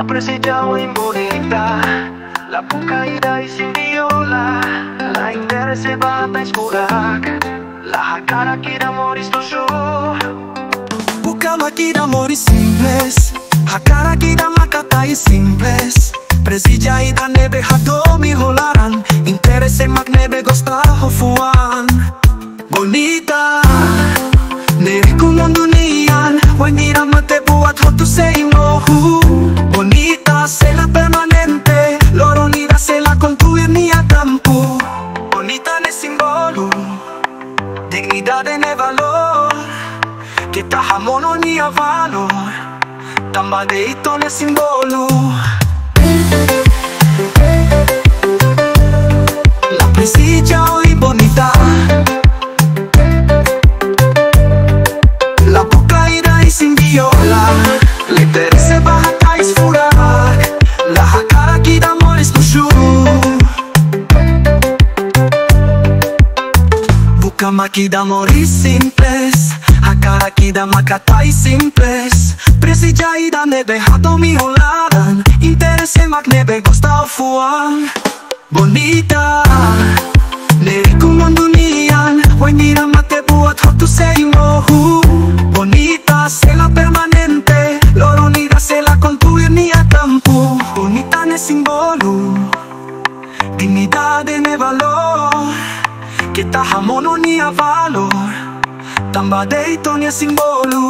presidiau imbonita, la bucaida y sin viola, la interesse bata escurak, la cara kida moris to show. Bucama kida moris simples, hakara kida makatai simples. Presidia ida nebe hatomi holaran, interesse mak nebe gosta hofuan. Bonita, nebe kumon dunian, wanira mate buat hotu seimohu. Bonita, sela permanente, loro unida sela construir nia campo. Bonita ne simbolo, dignidade ne valor, que tahamono nia valor, tambadeito ne simbolo. La presidia hoy bonita, la bucaida y sin viola, le interesse bata esfurak, la hakara kida moris mushu. Bucama kida moris simples, hakara kida makatai simples. Presidia ida nebe hatomi holaran, interesse mak nebe gosta ofuan. Bonita, nebe kumon dunian, wanira mate buat hotu seimohu. Bonita, sela permanente, loro unida sela construir nia campo. Bonita ne simbolo, dignidade ne valor, que tahamono nia valor, tambadeito ne simbolo.